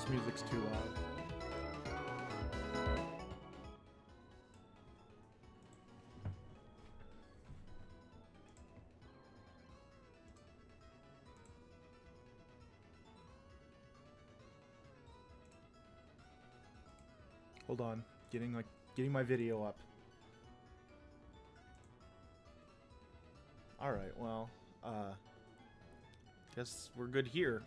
This music's too loud. Hold on, getting my video up. All right, well, guess we're good here.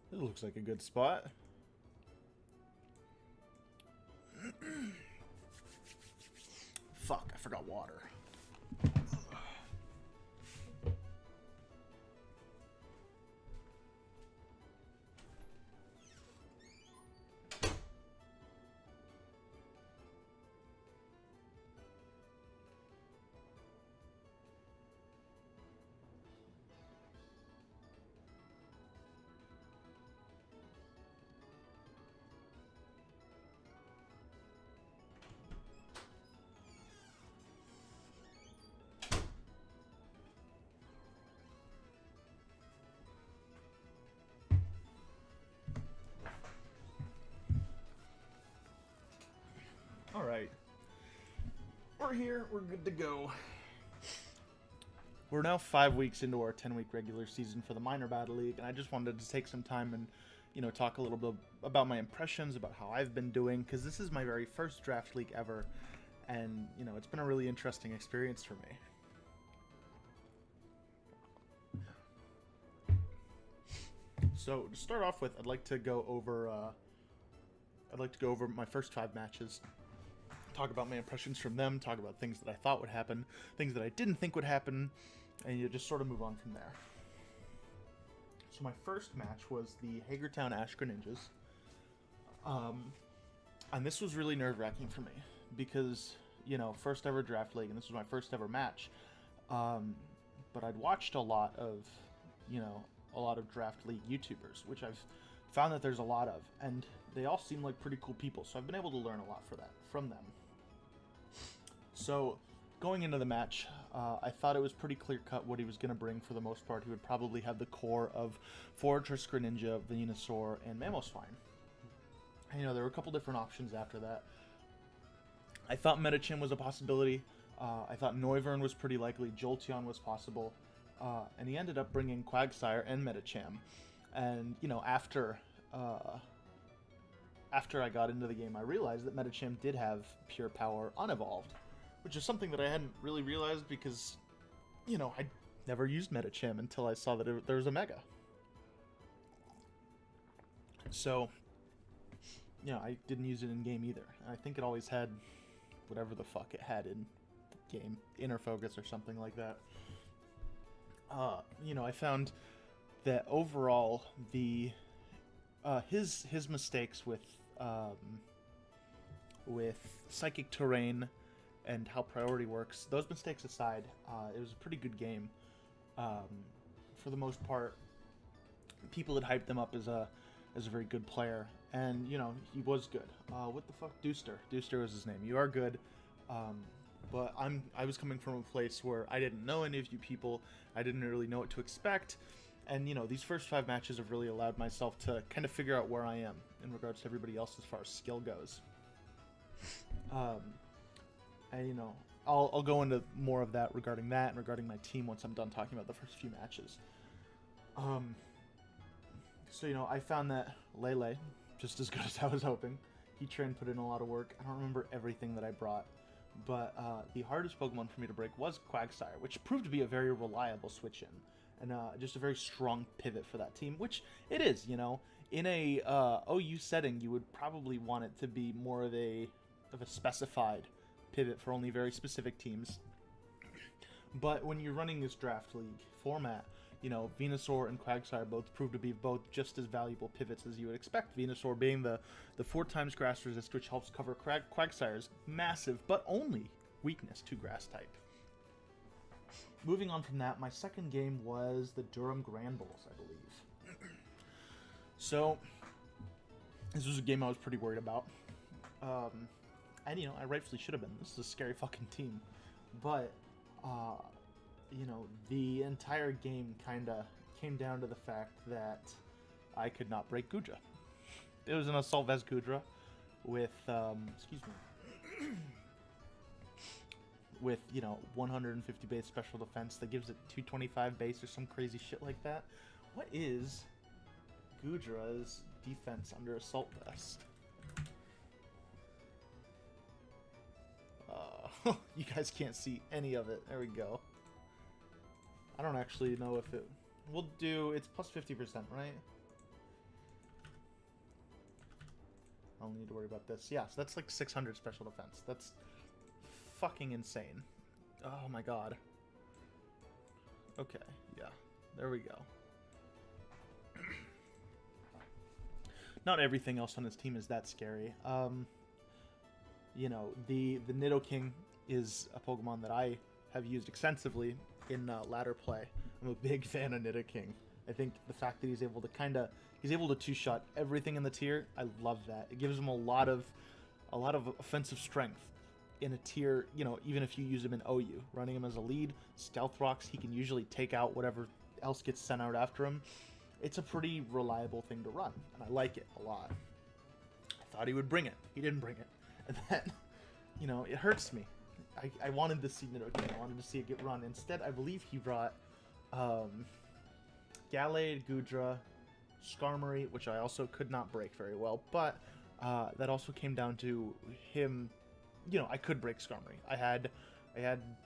This looks like a good spot. Fuck, I forgot water. Alright. We're here. We're good to go. We're now 5 weeks into our 10-week regular season for the Minor Battle League, and I just wanted to take some time and, talk a little bit about my impressions, about how I've been doing, because this is my very first draft league ever, and, it's been a really interesting experience for me. So, to start off with, I'd like to go over my first 5 matches. Talk about my impressions from them, talk about things that I thought would happen, things that I didn't think would happen, and you just sort of move on from there. So my first match was the Hagertown Ash Greninjas. And this was really nerve-wracking for me, because, first ever draft league, and this was my first ever match. But I'd watched a lot of draft league YouTubers, which I've found that there's a lot of, and they all seem like pretty cool people, so I've been able to learn a lot from them. So, going into the match, I thought it was pretty clear-cut what he was going to bring for the most part. He would probably have the core of Fortress Greninja, Venusaur, and Mamoswine. And, there were a couple different options after that. I thought Medicham was a possibility. I thought Noivern was pretty likely. Jolteon was possible. And he ended up bringing Quagsire and Medicham. And, after I got into the game, I realized that Medicham did have Pure Power Unevolved, which is something that I hadn't really realized because, I never used Medicham until I saw that there was a Mega. So, I didn't use it in game either. I think it always had whatever the fuck it had in game, Inner Focus or something like that. I found that overall his mistakes with Psychic Terrain and how priority works, those mistakes aside, it was a pretty good game. For the most part, people had hyped them up as a very good player, and he was good. What the fuck, Dooster? Dooster was his name. You are good, but I was coming from a place where I didn't know any of you people. I didn't really know what to expect, and these first 5 matches have really allowed myself to kind of figure out where I am in regards to everybody else as far as skill goes. And I'll go into more of that regarding that and regarding my team once I'm done talking about the first few matches. So I found that Lele, just as good as I was hoping. Heatran put in a lot of work. I don't remember everything that I brought, but the hardest Pokemon for me to break was Quagsire, which proved to be a very reliable switch-in, and just a very strong pivot for that team, which it is, In a OU setting, you would probably want it to be more of a specified pivot for only very specific teams. But when you're running this draft league format, Venusaur and Quagsire both prove to be just as valuable pivots as you would expect. Venusaur being the 4 times grass resist, which helps cover Quagsire's massive but only weakness to grass type. Moving on from that, my second game was the Durham Granbuls, I believe. So, This was a game I was pretty worried about. And, you know, I rightfully should have been. This is a scary fucking team. But, you know, the entire game kind of came down to the fact that I could not break Gudra. It was an Assault Vest Gudra with, excuse me, with, you know, 150 base special defense that gives it 225 base or some crazy shit like that. What is Gudra's defense under Assault Vest? You guys can't see any of it. There we go. I don't actually know if it... We'll do... It's plus 50%, right? I don't need to worry about this. Yeah, so that's like 600 special defense. That's fucking insane. Oh my god. Okay, yeah. There we go. Not everything else on his team is that scary. You know, the Nidoking is a Pokemon that I have used extensively in ladder play. I'm a big fan of Nidoking. I think the fact that he's able to two-shot everything in the tier, I love that. It gives him a lot of offensive strength in a tier, you know, even if you use him in OU. Running him as a lead, Stealth Rocks, he can usually take out whatever else gets sent out after him. It's a pretty reliable thing to run, and I like it a lot. I thought he would bring it. He didn't bring it. And then, you know, it hurts me. I wanted to see Nidoking. I wanted to see it get run. Instead, I believe he brought Gallade, Gudra, Skarmory, which I also could not break very well, but that also came down to him. You know, I could break Skarmory. I had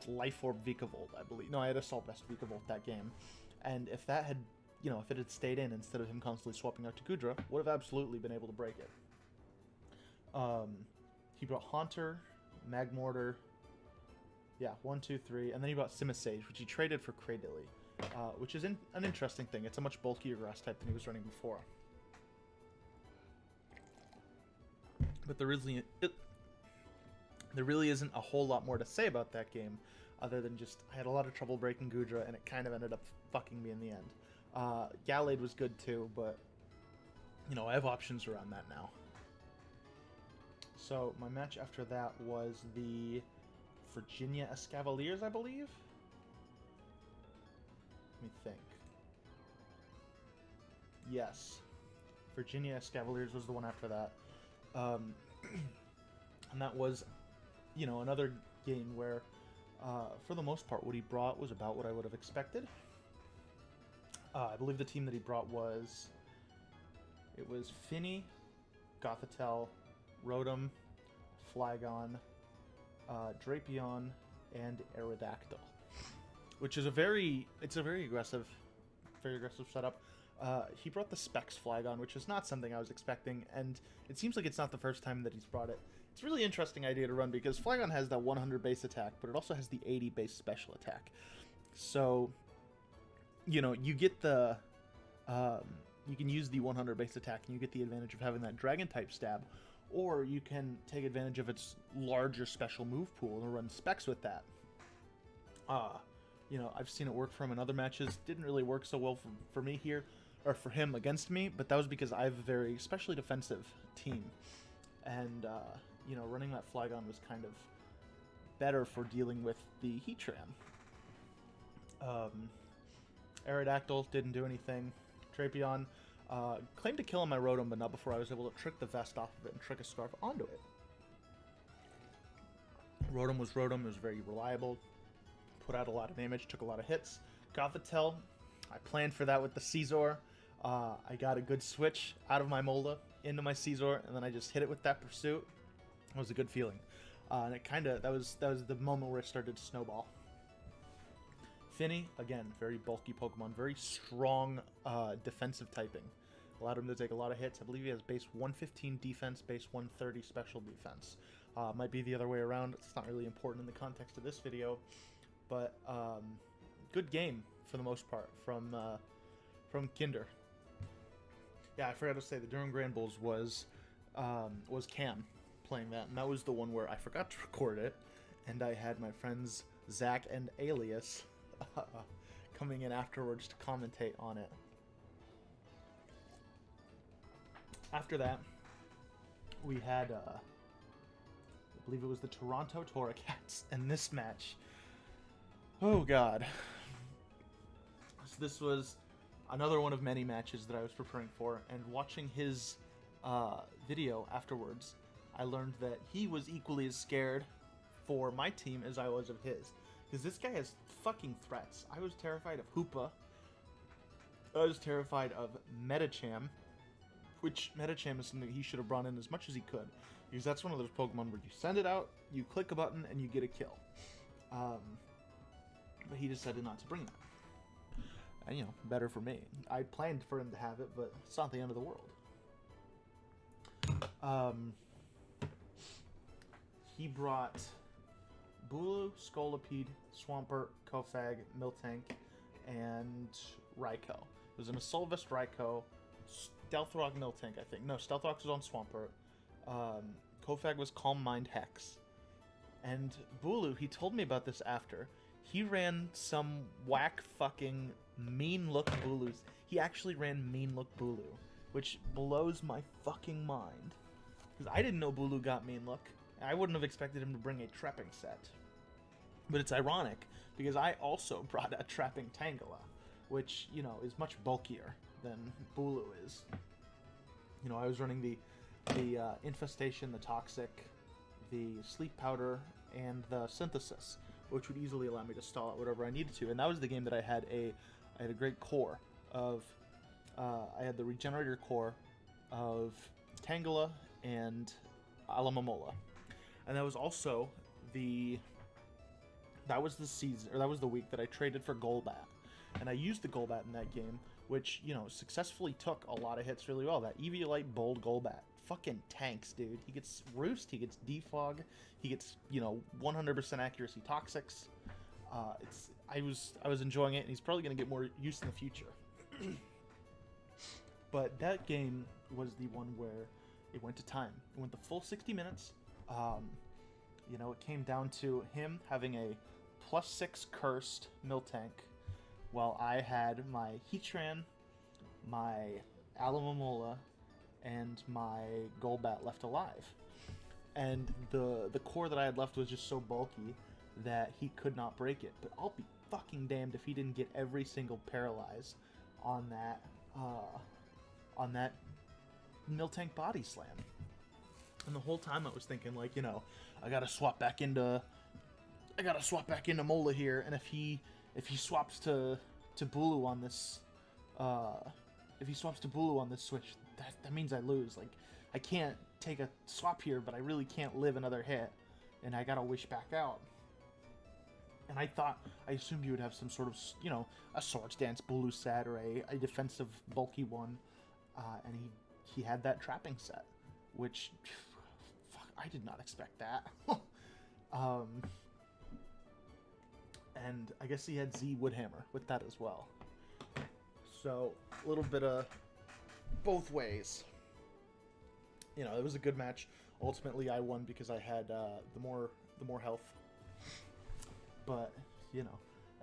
Life Orb Vikavolt, I believe. No, I had Assault Vest Vikavolt that game. And if that had, you know, if it had stayed in instead of him constantly swapping out to Gudra, would have absolutely been able to break it. He brought Haunter, Magmortar, yeah, 1, 2, 3, and then he brought Simisage, which he traded for Cradily, which is an interesting thing. It's a much bulkier grass type than he was running before. But there really isn't a whole lot more to say about that game, other than just I had a lot of trouble breaking Gudra, and it kind of ended up fucking me in the end. Gallade was good too, but, you know, I have options around that now. So my match after that was the Virginia Escavaliers, I believe? Let me think. Yes. Virginia Escavaliers was the one after that. And that was, you know, another game where, for the most part, what he brought was about what I would have expected. I believe the team that he brought was... It was Finny, Gothitelle, Rotom, Flygon, Drapion, and Aerodactyl, which is a very aggressive setup. He brought the Specs Flygon, which is not something I was expecting, and it seems like it's not the first time that he's brought it. It's a really interesting idea to run because Flygon has that 100 base attack, but it also has the 80 base special attack. So, you know, you get the you can use the 100 base attack, and you get the advantage of having that Dragon type stab. Or you can take advantage of its larger special move pool and run Specs with that. You know, I've seen it work for him in other matches. Didn't really work so well for me here, or for him against me, but that was because I have a very especially defensive team. And, you know, running that Flygon was kind of better for dealing with the Heatran. Aerodactyl didn't do anything. Drapion claimed to kill on my Rotom, but not before I was able to trick the vest off of it and trick a Scarf onto it. Rotom was Rotom. It was very reliable. Put out a lot of damage, took a lot of hits. Gothitelle, I planned for that with the Scizor. I got a good switch out of my Molda into my Scizor, and then I just hit it with that Pursuit. It was a good feeling. And it kind of, that was the moment where it started to snowball. Finny, again, very bulky Pokemon, very strong defensive typing. Allowed him to take a lot of hits. I believe he has base 115 defense, base 130 special defense. Might be the other way around. It's not really important in the context of this video, but good game for the most part from Kinder. Yeah, I forgot to say the Durham Grand Bulls was Cam playing that, and that was the one where I forgot to record it, and I had my friends Zach and Alias coming in afterwards to commentate on it. After that, we had, I believe it was the Toronto Toracats, and this match, oh god. So this was another one of many matches that I was preparing for, and watching his video afterwards, I learned that he was equally as scared for my team as I was of his. Because this guy has fucking threats. I was terrified of Hoopa. I was terrified of Metacham, which Metacham is something he should have brought in as much as he could. Because that's one of those Pokemon where you send it out, you click a button, and you get a kill. But he decided not to bring that. And, you know, better for me. I planned for him to have it, but it's not the end of the world. He brought Bulu, Scolipede, Swampert, Kofag, Miltank, and Raikou. It was an Assault Vest Raikou, Stealth Rock Miltank, I think. No, Stealth Rock was on Swampert. Kofag was Calm Mind Hex. And Bulu, he told me about this after. He ran some whack fucking mean look Bulus. He actually ran mean look Bulu, which blows my fucking mind. Because I didn't know Bulu got mean look. I wouldn't have expected him to bring a trapping set. But it's ironic, because I also brought a trapping Tangela, which, you know, is much bulkier than Bulu is. You know, I was running the Infestation, the Toxic, the Sleep Powder, and the Synthesis, which would easily allow me to stall out whatever I needed to. And that was the game that I had a great core of, I had the Regenerator core of Tangela and Alamamola. And that was also that was the week that I traded for Golbat. And I used the Golbat in that game, which, you know, successfully took a lot of hits really well. That Eviolite Bold Golbat fucking tanks, dude. He gets Roost, he gets Defog, he gets, you know, 100% accuracy Toxics. I was enjoying it, and he's probably going to get more use in the future. But that game was the one where it went to time. It went the full 60 minutes. You know, it came down to him having a +6 cursed Miltank, while I had my Heatran, my Alamamola, and my Golbat left alive. And the core that I had left was just so bulky that he could not break it. But I'll be fucking damned if he didn't get every single Paralyze on that Miltank Body Slam. And the whole time I was thinking, like, you know, I gotta swap back into Mola here, and if he swaps to Bulu on this, switch, that means I lose. Like, I can't take a swap here, but I really can't live another hit, and I gotta wish back out. And I assumed you would have some sort of, you know, a Swords Dance Bulu set or a defensive bulky one, and he had that trapping set, which, fuck, I did not expect that. And I guess he had Z Woodhammer with that as well. So, a little bit of both ways. You know, it was a good match. Ultimately, I won because I had the more health. But, you know,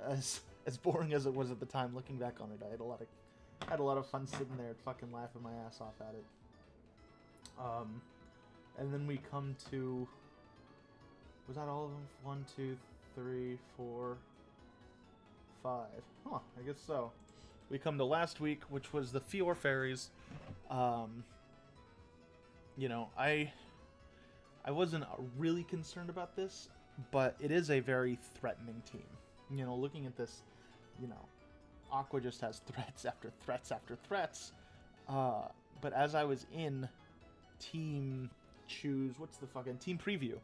as boring as it was at the time, looking back on it, I had a lot of fun sitting there fucking laughing my ass off at it. And then we come to, was that all of them? 1, 2, 3, 4, 5. Huh, I guess so. We come to last week, which was the Fior Fairies. You know, I wasn't really concerned about this, but it is a very threatening team. You know, looking at this, you know, Aqua just has threats after threats after threats. But as I was in Team Preview,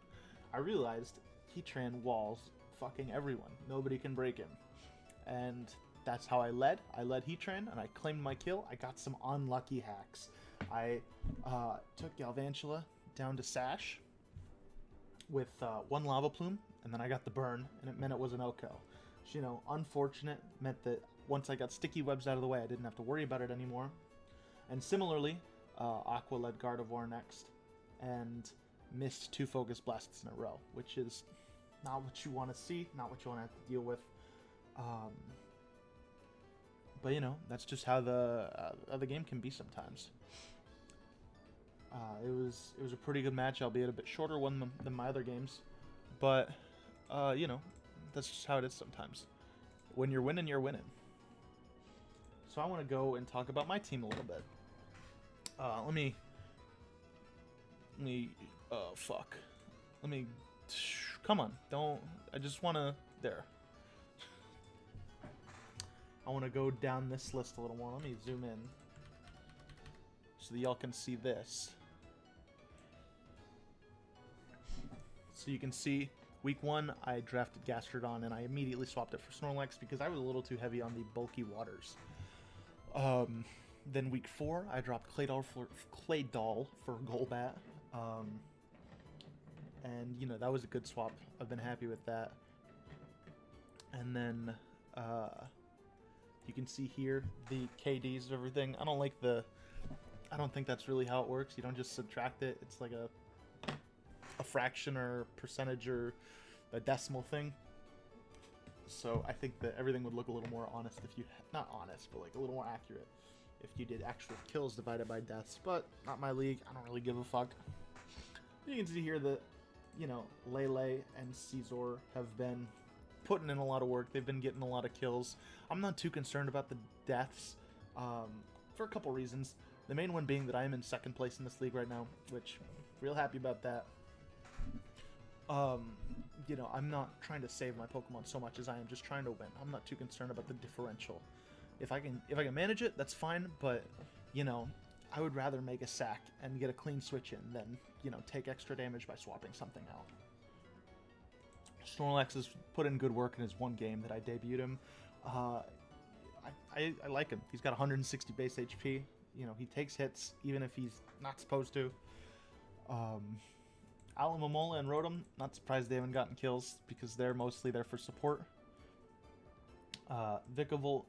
I realized Heatran walls fucking everyone. Nobody can break him. And that's how I led. I led Heatran, and I claimed my kill. I got some unlucky hacks. I took Galvantula down to Sash with 1 Lava Plume, and then I got the burn, and it meant it was an Oko. So, you know, unfortunate, meant that once I got Sticky Webs out of the way, I didn't have to worry about it anymore. And similarly, Aqua led Gardevoir next, and missed 2 Focus Blasts in a row, which is not what you want to see, not what you want to have to deal with. But, you know, that's just how the game can be sometimes. It was a pretty good match, albeit a bit shorter one than my other games. But, you know, that's just how it is sometimes. When you're winning, you're winning. So I want to go and talk about my team a little bit. Let me, fuck. Come on, don't, I just want to, there. I want to go down this list a little more. Let me zoom in so that y'all can see this. So you can see, week 1, I drafted Gastrodon, and I immediately swapped it for Snorlax because I was a little too heavy on the bulky waters. Then week 4, I dropped Claydol for Golbat. And, you know, that was a good swap. I've been happy with that. And then, you can see here the KDs of everything. I don't think that's really how it works. You don't just subtract it. It's like a fraction or percentage or a decimal thing. So I think that everything would look a little more honest if you, not honest, but like a little more accurate if you did actual kills divided by deaths. But not my league. I don't really give a fuck. You can see here that, you know, Lele and Caesar have been putting in a lot of work. They've been getting a lot of kills. I'm not too concerned about the deaths for a couple reasons. The main one being that I am in 2nd place in this league right now, which real happy about that. You know, I'm not trying to save my Pokemon so much as I am just trying to win. I'm not too concerned about the differential. If I can manage it, that's fine, but, you know, I would rather make a sack and get a clean switch in than, you know, take extra damage by swapping something out. Snorlax has put in good work in his 1 game that I debuted him. I like him. He's got 160 base HP. You know, he takes hits even if he's not supposed to. Alomomola and Rotom, not surprised they haven't gotten kills because they're mostly there for support. Vikavolt,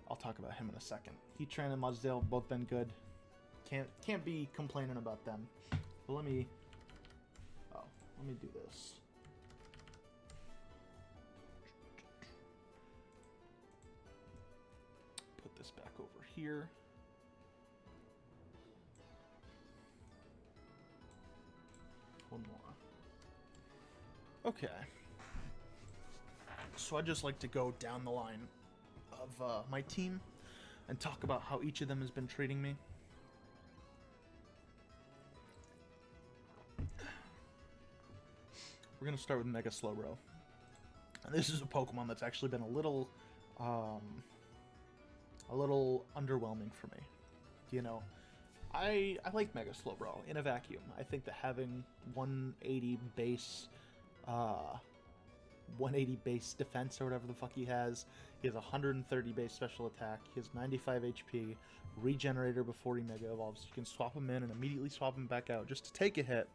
I'll talk about him in a second. Heatran and Mudsdale both been good. Can't be complaining about them. But let me do this. Put this back over here. One more. Okay. So I just like to go down the line of my team and talk about how each of them has been treating me. We're going to start with Mega Slowbro. And this is a Pokemon that's actually been a little underwhelming for me. You know, I like Mega Slowbro in a vacuum. I think that having 180 base defense or whatever the fuck he has a 130 base special attack, he has 95 HP, regenerator before he Mega Evolves. You can swap him in and immediately swap him back out just to take a hit.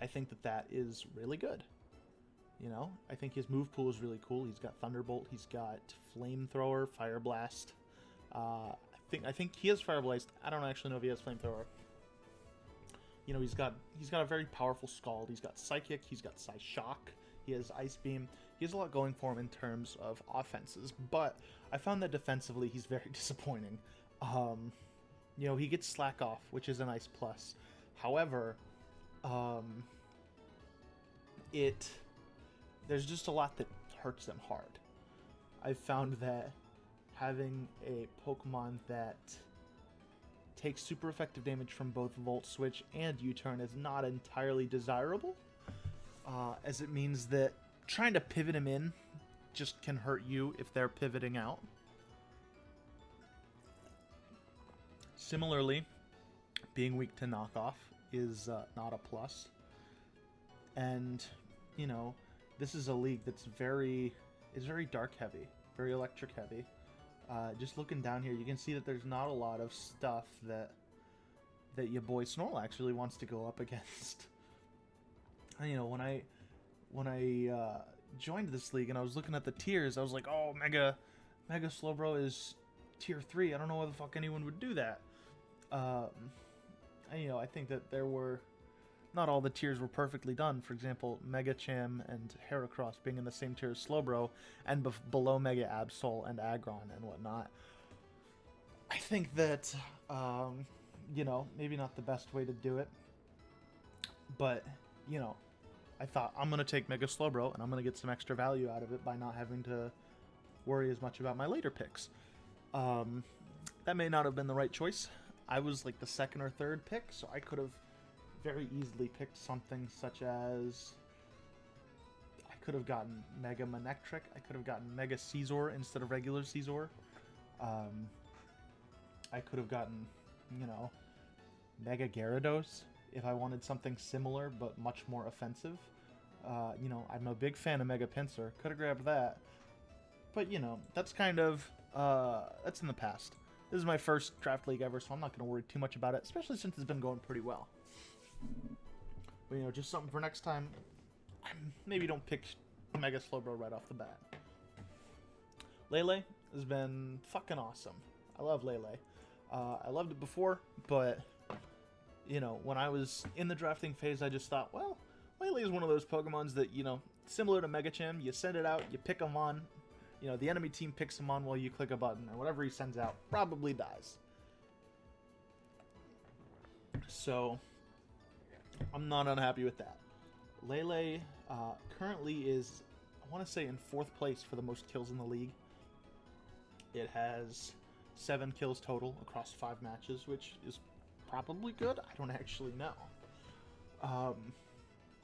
I think that is really good. You know, I think his move pool is really cool. He's got Thunderbolt, he's got Flamethrower, Fire Blast. I think he has Fire Blast. I don't actually know if he has Flamethrower. You know, he's got a very powerful Scald. He's got Psychic, he's got Psyshock, he has Ice Beam. He has a lot going for him in terms of offenses, but I found that defensively he's very disappointing. You know, he gets Slack Off, which is a nice plus. However, there's just a lot that hurts them hard. I've found that having a Pokemon that takes super effective damage from both Volt Switch and U-Turn is not entirely desirable, as it means that trying to pivot him in just can hurt you if they're pivoting out. Similarly, being weak to knockoff is not a plus. And, you know, this is a league that's very dark heavy, very electric heavy. Just looking down here, you can see that there's not a lot of stuff that your boy Snorlax really wants to go up against. And, you know, when I joined this league and I was looking at the tiers, I was like, oh, Mega Slowbro is tier 3. I don't know why the fuck anyone would do that. And, you know, I think that not all the tiers were perfectly done. For example, Mega Cham and Heracross being in the same tier as Slowbro, and below Mega Absol and Aggron and whatnot. I think that, you know, maybe not the best way to do it. But, you know, I thought I'm going to take Mega Slowbro and I'm going to get some extra value out of it by not having to worry as much about my later picks. That may not have been the right choice. I was like the second or third pick, so I could have very easily picked something such as... I could have gotten Mega Manectric. I could have gotten Mega Scizor instead of regular Scizor. I could have gotten, you know, Mega Gyarados if I wanted something similar but much more offensive. You know, I'm a big fan of Mega Pinsir. Could have grabbed that. But, you know, that's kind of, that's in the past. This is my first draft league ever, so I'm not going to worry too much about it, especially since it's been going pretty well. But, you know, just something for next time. Maybe don't pick Mega Slowbro right off the bat. Lele has been fucking awesome. I love Lele. I loved it before, but, you know, when I was in the drafting phase, I just thought, well, Lele is one of those Pokemons that, you know, similar to Megacham, you send it out, you pick them on, you know, the enemy team picks him on while you click a button, and whatever he sends out probably dies. So, I'm not unhappy with that. Lele currently is, I want to say, in 4th place for the most kills in the league. It has 7 kills total across 5 matches, which is probably good. I don't actually know.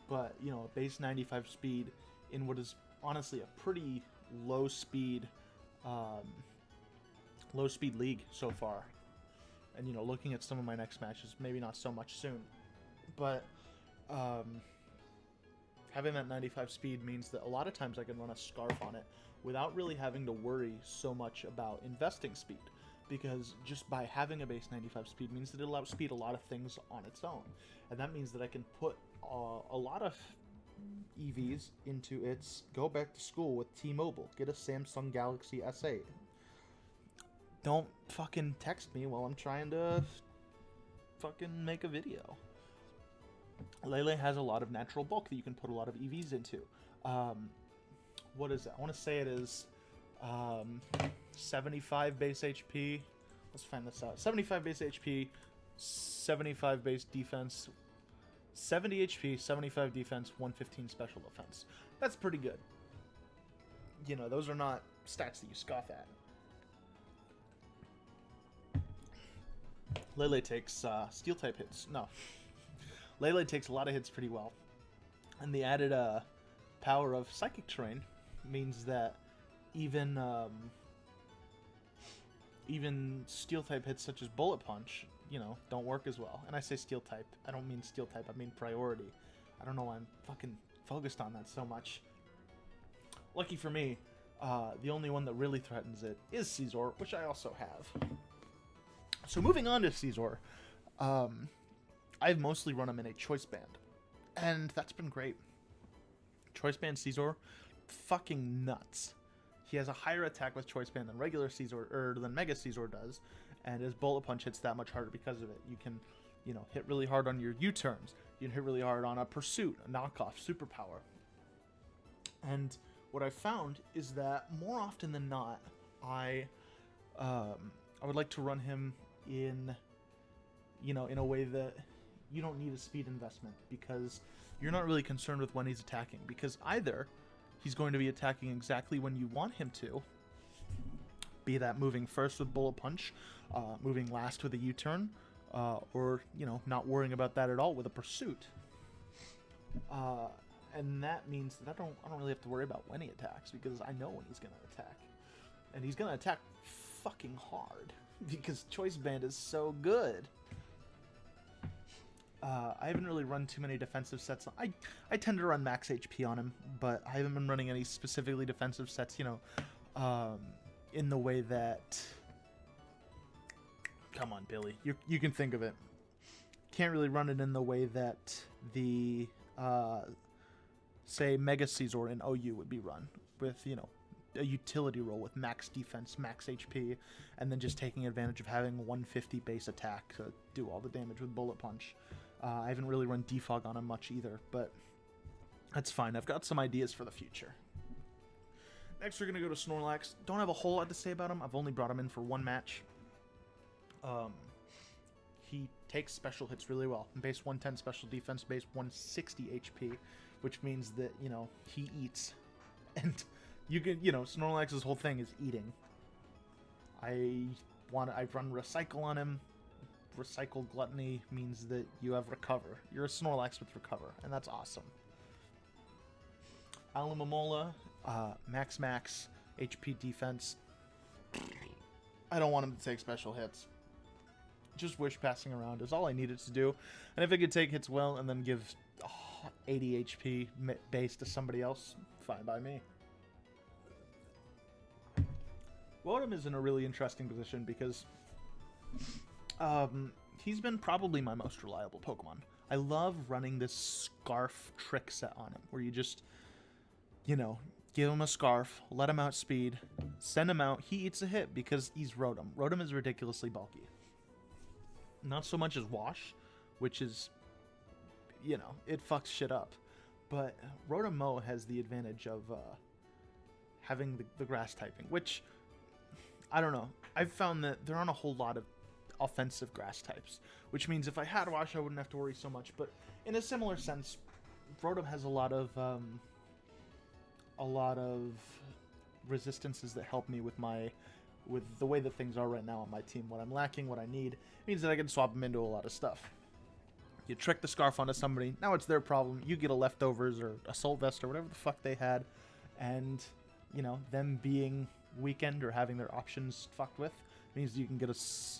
But, you know, base 95 speed in what is honestly a pretty low speed league so far. And, you know, looking at some of my next matches, maybe not so much soon. But having that 95 speed means that a lot of times I can run a Scarf on it without really having to worry so much about investing speed. Because just by having a base 95 speed means that it'll outspeed a lot of things on its own. And that means that I can put a lot of EVs into its go back to school with T-Mobile. Get a Samsung Galaxy S8. Don't fucking text me while I'm trying to fucking make a video. Lele has a lot of natural bulk that you can put a lot of EVs into. What is it? I want to say it is 75 base HP. Let's find this out. 75 base HP, 75 base defense, 70 HP, 75 defense, 115 special defense. That's pretty good. You know, those are not stats that you scoff at. Lele takes Steel-type hits. No. Lele takes a lot of hits pretty well. And the added power of Psychic Terrain means that even Steel-type hits such as Bullet Punch, you know, don't work as well. And I say Steel-type. I don't mean Steel-type. I mean Priority. I don't know why I'm fucking focused on that so much. Lucky for me, the only one that really threatens it is Scizor, which I also have. So moving on to Scizor, I've mostly run him in a Choice Band, and that's been great. Choice Band Scizor, fucking nuts. He has a higher attack with Choice Band than regular Scizor, or than Mega Scizor does, and his Bullet Punch hits that much harder because of it. You can, you know, hit really hard on your U-turns. You can hit really hard on a Pursuit, a Knockoff, Superpower. And what I've found is that more often than not, I would like to run him in, you know, in a way that you don't need a speed investment, because you're not really concerned with when he's attacking, because either he's going to be attacking exactly when you want him to, be that moving first with Bullet Punch, moving last with a U-turn, or, you know, not worrying about that at all with a Pursuit. And that means that I don't really have to worry about when he attacks, because I know when he's going to attack. And he's going to attack fucking hard, because Choice Band is so good. I haven't really run too many defensive sets. I tend to run max HP on him, but I haven't been running any specifically defensive sets, you know, in the way that... Come on, Billy. You can think of it. Can't really run it in the way that the, say, Mega Scizor in OU would be run, with, you know, a utility role with max defense, max HP, and then just taking advantage of having 150 base attack to do all the damage with Bullet Punch. I haven't really run Defog on him much either, but that's fine. I've got some ideas for the future. Next, we're going to go to Snorlax. Don't have a whole lot to say about him. I've only brought him in for one match. He takes special hits really well. Base 110 special defense, base 160 HP, which means that, you know, he eats. And you can, you know, Snorlax's whole thing is eating. I run Recycle on him. Recycle Gluttony means that you have Recover. You're a Snorlax with Recover, and that's awesome. Alomomola, max HP defense. I don't want him to take special hits. Just Wish passing around is all I needed to do. And if it could take hits well and then give 80 HP base to somebody else, fine by me. Rotom is in a really interesting position because he's been probably my most reliable Pokemon. I love running this Scarf trick set on him, where you just, you know, give him a Scarf, let him outspeed, send him out. He eats a hit because he's Rotom. Rotom is ridiculously bulky. Not so much as Wash, which is, you know, it fucks shit up. But Rotom has the advantage of having the grass typing, which, I don't know. I've found that there aren't a whole lot of offensive grass types, which means if I had Wash, I wouldn't have to worry so much. But in a similar sense, Rotom has a lot of resistances that help me with the way that things are right now on my team. What I'm lacking, what I need, means that I can swap them into a lot of stuff. You trick the Scarf onto somebody, now it's their problem. You get a Leftovers or a Soul Vest or whatever the fuck they had, and, you know, them being weakened or having their options fucked with means you can get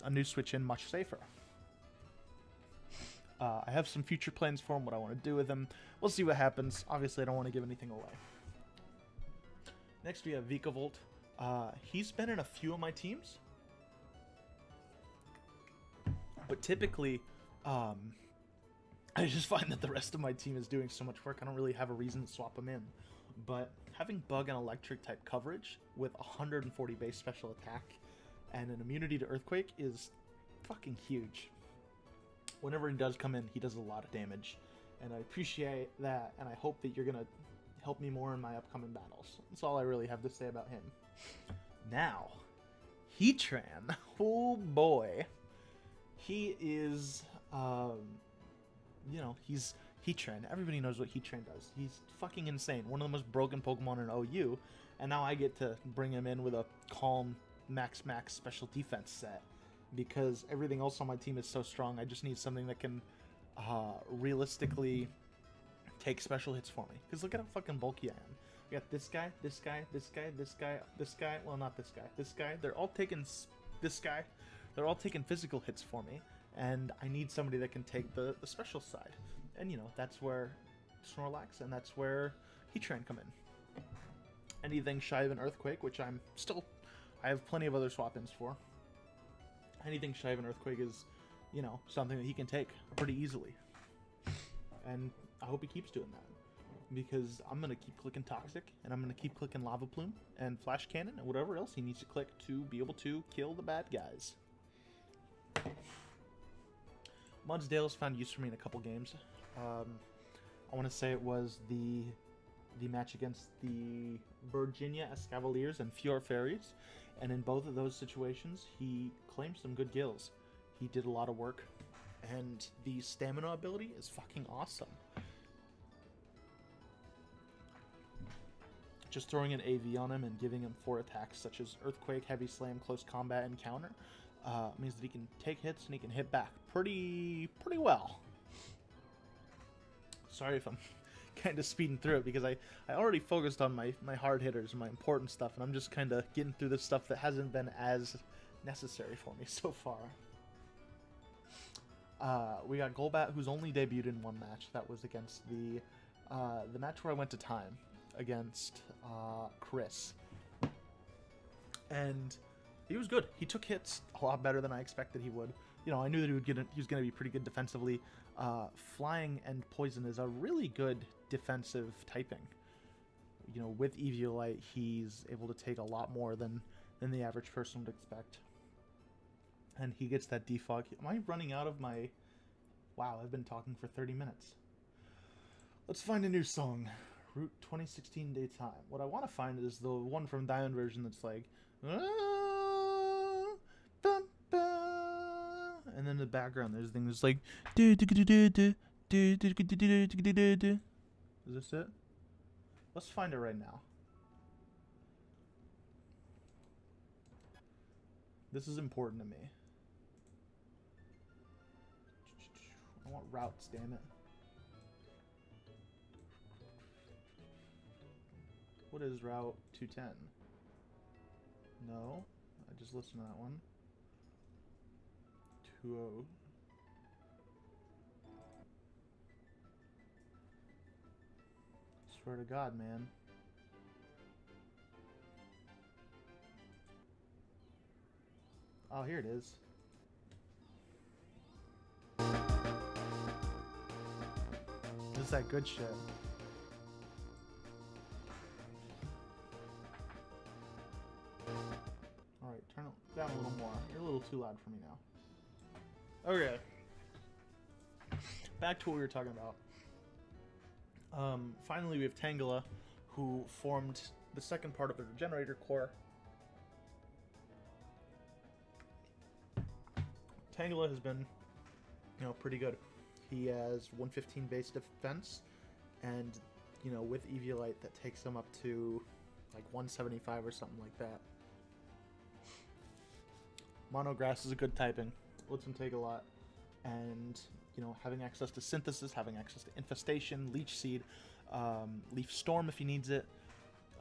a new switch in much safer. I have some future plans for him, what I want to do with him. We'll see what happens. Obviously, I don't want to give anything away. Next, we have Vikavolt. He's been in a few of my teams, but typically, I just find that the rest of my team is doing so much work, I don't really have a reason to swap him in. But having Bug and Electric type coverage with 140 base special attack and an immunity to Earthquake is fucking huge. Whenever he does come in, he does a lot of damage, and I appreciate that, and I hope that you're going to help me more in my upcoming battles. That's all I really have to say about him. Now, Heatran. Oh boy. He is, you know, he's Heatran. Everybody knows what Heatran does. He's fucking insane. One of the most broken Pokemon in OU, and now I get to bring him in with a calm max special defense set because everything else on my team is so strong. I just need something that can realistically take special hits for me. Because look at how fucking bulky I am. We got this guy, this guy, this guy, this guy, this guy. Well, not this guy. This guy. They're all taking this guy. They're all taking physical hits for me, and I need somebody that can take the special side. And you know, that's where Snorlax and that's where Heatran come in. Anything shy of an Earthquake, which I have plenty of other swap-ins for. Anything shy of an Earthquake is, you know, something that he can take pretty easily. And I hope he keeps doing that. Because I'm going to keep clicking Toxic, and I'm going to keep clicking Lava Plume, and Flash Cannon, and whatever else he needs to click to be able to kill the bad guys. Mudsdale's found use for me in a couple games. I want to say it was the match against the Virginia Escavaliers and Fjord Fairies, and in both of those situations, he claimed some good kills. He did a lot of work, and the stamina ability is fucking awesome. Just throwing an AV on him and giving him 4 attacks such as Earthquake, Heavy Slam, Close Combat, and Counter means that he can take hits and he can hit back pretty well. Sorry if I'm kind of speeding through it because I already focused on my hard hitters and my important stuff, and I'm just kind of getting through the stuff that hasn't been as necessary for me so far. We got Golbat, who's only debuted in one match. That was against the match where I went to time against Chris, and he was good. He took hits a lot better than I expected he would. You know, I knew that he was going to be pretty good defensively. Flying and Poison is a really good defensive typing. You know, with Eviolite, he's able to take a lot more than the average person would expect. And he gets that defog. Am I running out of my... Wow, I've been talking for 30 minutes. Let's find a new song. Route 2016 Daytime. What I want to find is the one from Diamond version that's like... And then in the background there's a thing that's like is this it? Let's find it right now. This is important to me. I want routes, damn it. What is Route 210? No, I just listened to that one. 20. Swear to God, man. Oh, here it is. This is that good shit. Alright, turn it down a little more. You're a little too loud for me now. Okay. Back to what we were talking about. Finally we have Tangela, who formed the second part of the Regenerator Core. Tangela has been, you know, pretty good. He has 115 base defense, and, you know, with Eviolite that takes him up to like 175 or something like that. Monograss is a good typing. Lets him take a lot. And, you know, having access to Synthesis, having access to Infestation, Leech Seed, Leaf Storm if he needs it.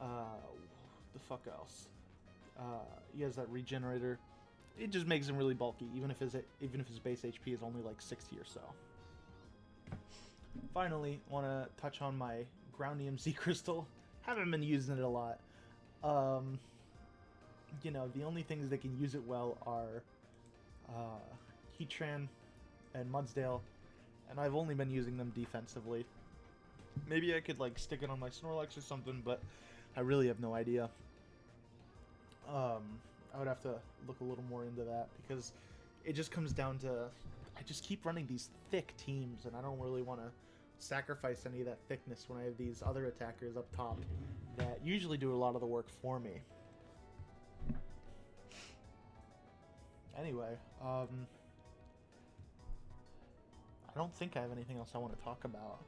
The fuck else? He has that Regenerator. It just makes him really bulky, even if his base HP is only like 60 or so. Finally, want to touch on my Groundium Z Crystal. Haven't been using it a lot. You know, the only things that can use it well are Heatran and Mudsdale, and I've only been using them defensively. Maybe I could like stick it on my Snorlax or something, but I really have no idea. I would have to look a little more into that, because it just comes down to I just keep running these thick teams, and I don't really want to sacrifice any of that thickness when I have these other attackers up top that usually do a lot of the work for me. Anyway, I don't think I have anything else I want to talk about.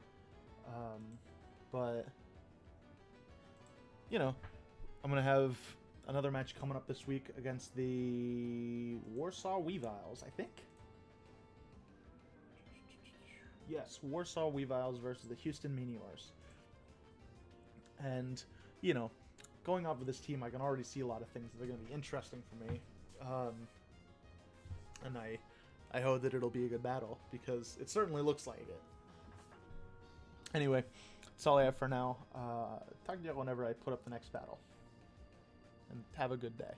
But, you know, I'm going to have another match coming up this week against the Warsaw Weaviles, I think. Yes, Warsaw Weaviles versus the Houston Meteors. And, you know, going off of this team, I can already see a lot of things that are going to be interesting for me. And I hope that it'll be a good battle, because it certainly looks like it. Anyway, that's all I have for now. Talk to you whenever I put up the next battle. And have a good day.